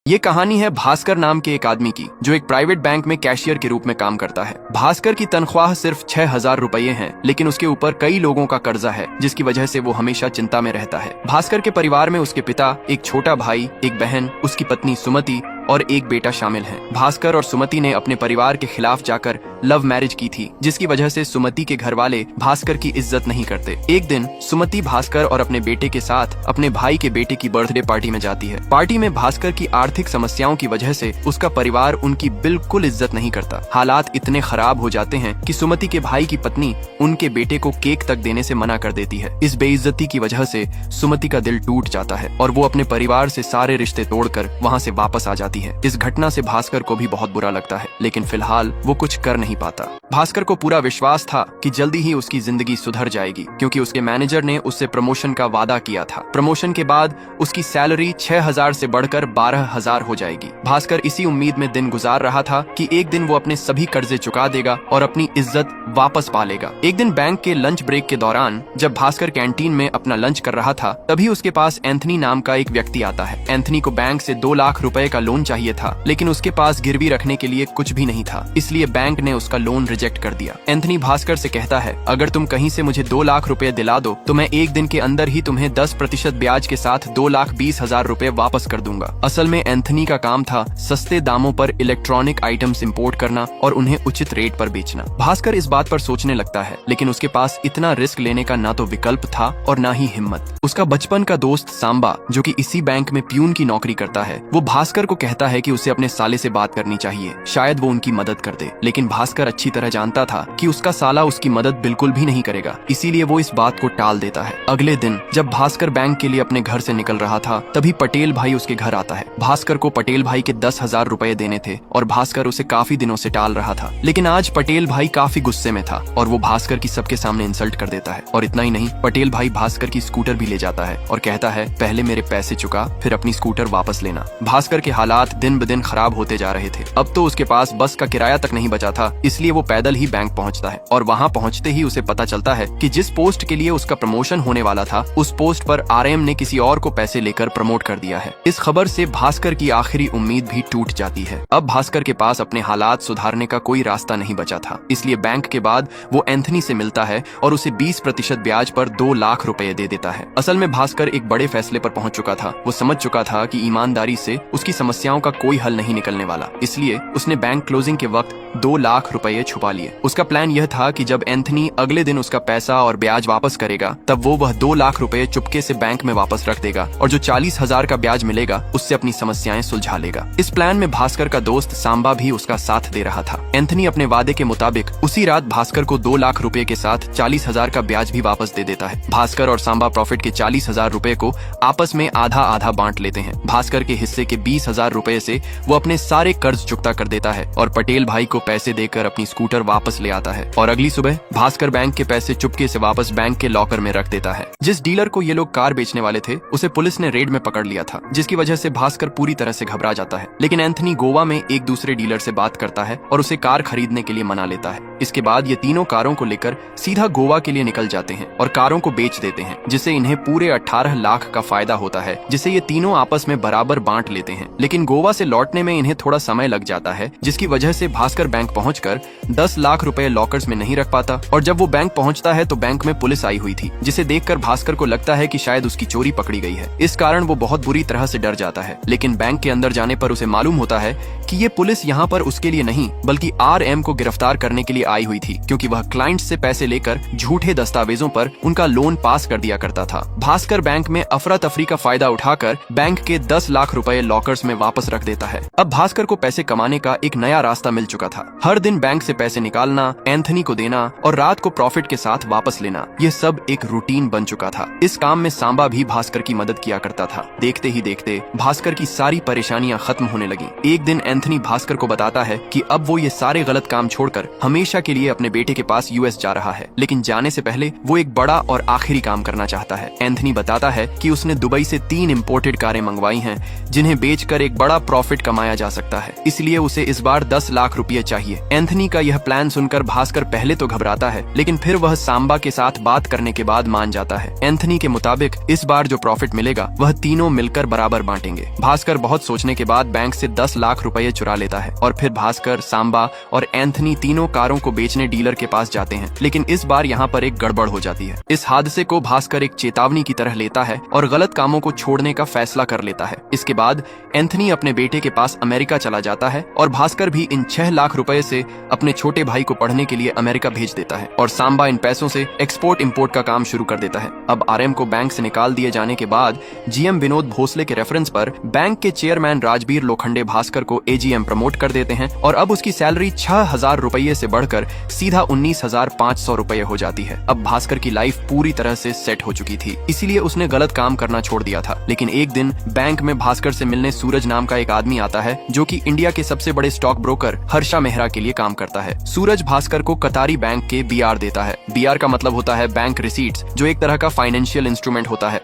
ये कहानी है भास्कर नाम के एक आदमी की, जो एक प्राइवेट बैंक में कैशियर के रूप में काम करता है। भास्कर की तनख्वाह सिर्फ 6,000 रुपये है, लेकिन उसके ऊपर कई लोगों का कर्जा है, जिसकी वजह से वो हमेशा चिंता में रहता है। भास्कर के परिवार में उसके पिता, एक छोटा भाई, एक बहन, उसकी पत्नी सुमति और एक बेटा शामिल हैं। भास्कर और सुमति ने अपने परिवार के खिलाफ जाकर लव मैरिज की थी, जिसकी वजह से सुमति के घर वाले भास्कर की इज्जत नहीं करते। एक दिन सुमति भास्कर और अपने बेटे के साथ अपने भाई के बेटे की बर्थडे पार्टी में जाती है। पार्टी में भास्कर की आर्थिक समस्याओं की वजह से उसका परिवार उनकी बिल्कुल इज्जत नहीं करता। हालात इतने खराब हो जाते हैं कि सुमति के भाई की पत्नी उनके बेटे को केक तक देने से मना कर देती है। इस बेइज्जती की वजह से सुमति का दिल टूट जाता है और वो अपने परिवार से सारे रिश्ते तोड़कर वहाँ से वापस आ जाती है। इस घटना से भास्कर को भी बहुत बुरा लगता है, लेकिन फिलहाल वो कुछ कर नहीं पाता। भास्कर को पूरा विश्वास था कि जल्दी ही उसकी जिंदगी सुधर जाएगी, क्योंकि उसके मैनेजर ने उससे प्रमोशन का वादा किया था। प्रमोशन के बाद उसकी सैलरी 6,000 से बढ़कर 12,000 हो जाएगी। भास्कर इसी उम्मीद में दिन गुजार रहा था कि एक दिन वो अपने सभी कर्जे चुका देगा और अपनी इज्जत वापस पा लेगा। एक दिन बैंक के लंच ब्रेक के दौरान जब भास्कर कैंटीन में अपना लंच कर रहा था, तभी उसके पास एंथनी नाम का एक व्यक्ति आता है। एंथनी को बैंक से 2 लाख रुपए का लोन चाहिए था, लेकिन उसके पास गिरवी रखने के लिए कुछ भी नहीं था, इसलिए बैंक ने उसका लोन रिजेक्ट कर दिया। एंथनी भास्कर से कहता है, अगर तुम कहीं से मुझे 2 लाख रुपए दिला दो तो मैं एक दिन के अंदर ही तुम्हें 10% ब्याज के साथ 2,20,000 रुपए वापस कर दूंगा। असल में एंथनी का काम था सस्ते दामों पर इलेक्ट्रॉनिक आइटम्स इंपोर्ट करना और उन्हें उचित रेट पर बेचना। भास्कर इस बात पर सोचने लगता है, लेकिन उसके पास इतना रिस्क लेने का ना तो विकल्प था और ना ही हिम्मत। उसका बचपन का दोस्त सांबा, जो कि इसी बैंक में प्यून की नौकरी करता है, वो भास्कर को कहता है कि उसे अपने साले से बात करनी चाहिए, शायद वो उनकी मदद कर दे। लेकिन भास्कर अच्छी तरह जानता था कि उसका साला उसकी मदद बिल्कुल भी नहीं करेगा, इसीलिए वो इस बात को टाल देता है। अगले दिन जब भास्कर बैंक के लिए अपने घर से निकल रहा था, तभी पटेल भाई उसके घर आता है। भास्कर को पटेल भाई के 10,000 रुपए देने थे और भास्कर उसे काफी दिनों से टाल रहा था, लेकिन आज पटेल भाई काफी गुस्से में था और वो भास्कर की सबके सामने इंसल्ट कर देता है। और इतना ही नहीं, पटेल भाई भास्कर की स्कूटर भी ले जाता है और कहता है, पहले मेरे पैसे चुका, फिर अपनी स्कूटर वापस लेना। भास्कर के हालात दिन ब दिन खराब होते जा रहे थे। अब तो उसके पास बस का किराया तक नहीं बचा था, इसलिए वो पैदल ही बैंक पहुंचता है और वहां पहुंचते ही उसे पता चलता है कि जिस पोस्ट के लिए उसका प्रमोशन होने वाला था, उस पोस्ट पर आरएम ने किसी और को पैसे लेकर प्रमोट कर दिया है। इस खबर से भास्कर की आखिरी उम्मीद भी टूट जाती है। अब भास्कर के पास अपने हालात सुधारने का कोई रास्ता नहीं बचा था, इसलिए बैंक के बाद वो एंथनी से मिलता है और उसे 20% ब्याज पर 2 लाख रुपए दे देता है। असल में भास्कर एक बड़े फैसले पर पहुंच चुका था। वो समझ चुका था कि ईमानदारी से उसकी समस्याओं का कोई हल नहीं निकलने वाला, इसलिए उसने बैंक क्लोजिंग के वक्त 2 लाख रुपए छुपा लिए। उसका प्लान यह था कि जब एंथनी अगले दिन उसका पैसा और ब्याज वापस करेगा, तब वो वह 2 लाख रुपए चुपके से बैंक में वापस रख देगा और जो 40,000 का ब्याज मिलेगा उससे अपनी समस्याएं सुलझा लेगा। इस प्लान में भास्कर का दोस्त सांबा भी उसका साथ दे रहा था। एंथनी अपने वादे के मुताबिक उसी रात भास्कर को 2 लाख रुपए के साथ 40,000 का ब्याज भी वापस दे देता है। भास्कर और सांबा प्रॉफिट के 40,000 रुपए को आपस में आधा आधा बांट लेते हैं। भास्कर के हिस्से के 20,000 रुपए से वो अपने सारे कर्ज चुकता कर देता है और पटेल भाई को पैसे देकर अपनी स्कूटर वापस ले आता है। और अगली सुबह भास्कर बैंक के पैसे चुपके से वापस बैंक के लॉकर में रख देता है। जिस डीलर को ये लोग कार बेचने वाले थे, उसे पुलिस ने रेड में पकड़ लिया था, जिसकी वजह से भास्कर पूरी तरह से घबरा जाता है। लेकिन एंथनी गोवा में एक दूसरे डीलर से बात करता है और उसे कार खरीदने के लिए मना लेता है। इसके बाद ये तीनों कारों को लेकर सीधा गोवा के लिए निकल जाते हैं और कारों को बेच देते हैं, जिससे इन्हें पूरे 18 लाख का फायदा होता है, जिसे ये तीनों आपस में बराबर बांट लेते हैं। लेकिन गोवा से लौटने में इन्हें थोड़ा समय लग जाता है, जिसकी वजह से भास्कर बैंक पहुंचकर 10 लाख रुपए लॉकर्स में नहीं रख पाता। और जब वो बैंक पहुंचता है तो बैंक में पुलिस आई हुई थी, जिसे देखकर भास्कर को लगता है कि शायद उसकी चोरी पकड़ी गई है। इस कारण वो बहुत बुरी तरह से डर जाता है। लेकिन बैंक के अंदर जाने पर उसे मालूम होता है कि ये पुलिस यहाँ पर उसके लिए नहीं, बल्कि आरएम को गिरफ्तार करने के लिए आई हुई थी, क्योंकि वह क्लाइंट्स से पैसे लेकर झूठे दस्तावेजों पर उनका लोन पास कर दिया करता था। भास्कर बैंक में अफरा तफरी का फायदा उठाकर बैंक के 10 लाख रुपए लॉकर्स में वापस रख देता है। अब भास्कर को पैसे कमाने का एक नया रास्ता मिल चुका था। हर दिन बैंक से पैसे निकालना, एंथनी को देना और रात को प्रॉफिट के साथ वापस लेना, यह सब एक रूटीन बन चुका था। इस काम में सांबा भी भास्कर की मदद किया करता था। देखते ही देखते भास्कर की सारी परेशानियां खत्म होने लगी। एक दिन एंथनी भास्कर को बताता है कि अब वो ये सारे गलत काम छोड़कर हमेशा के लिए अपने बेटे के पास यूएस जा रहा है, लेकिन जाने से पहले वो एक बड़ा और आखिरी काम करना चाहता है। एंथनी बताता है कि उसने दुबई से 3 इंपोर्टेड कारें मंगवाई हैं, जिन्हें बेचकर एक बड़ा प्रॉफिट कमाया जा सकता है, इसलिए उसे इस बार 10 लाख रुपए चाहिए। एंथनी का यह प्लान सुनकर भास्कर पहले तो घबराता है, लेकिन फिर वह सांबा के साथ बात करने के बाद मान जाता है। एंथनी के मुताबिक इस बार जो प्रॉफिट मिलेगा वह तीनों मिलकर बराबर बांटेंगे। भास्कर बहुत सोचने के बाद बैंक से 10 लाख रुपए चुरा लेता है और फिर भास्कर, सांबा और एंथनी तीनों कारों को बेचने डीलर के पास जाते हैं। लेकिन इस बार यहाँ पर एक गड़बड़ हो जाती है। इस हादसे को भास्कर एक चेतावनी की तरह लेता है और गलत कामों को छोड़ने का फैसला कर लेता है। इसके बाद एंथनी अपने बेटे के पास अमेरिका चला जाता है और भास्कर भी इन 6 लाख रुपए से अपने छोटे भाई को पढ़ने के लिए अमेरिका भेज देता है और सांबा इन पैसों से एक्सपोर्ट इंपोर्ट का काम शुरू कर देता है। अब आरएम को बैंक से निकाल दिए जाने के बाद जीएम विनोद भोसले के रेफरेंस पर बैंक के चेयरमैन राजबीर लोखंडे भास्कर को एजीएम प्रमोट कर देते हैं और अब उसकी सैलरी 6,000 रुपये से बढ़कर सीधा 19,500 रुपये हो जाती है। अब भास्कर की लाइफ पूरी तरह से सेट हो चुकी थी, इसीलिए उसने गलत काम करना छोड़ दिया था। लेकिन एक दिन बैंक में भास्कर से मिलने सूरज नाम का एक आदमी आता है जो कि इंडिया के सबसे बड़े स्टॉक ब्रोकर हर्षा मेहरा के लिए काम करता है। सूरज भास्कर को कतारी बैंक के बीआर देता है। बीआर का मतलब होता है बैंक रिसीट्स, जो एक तरह का फाइनेंशियल इंस्ट्रूमेंट होता है।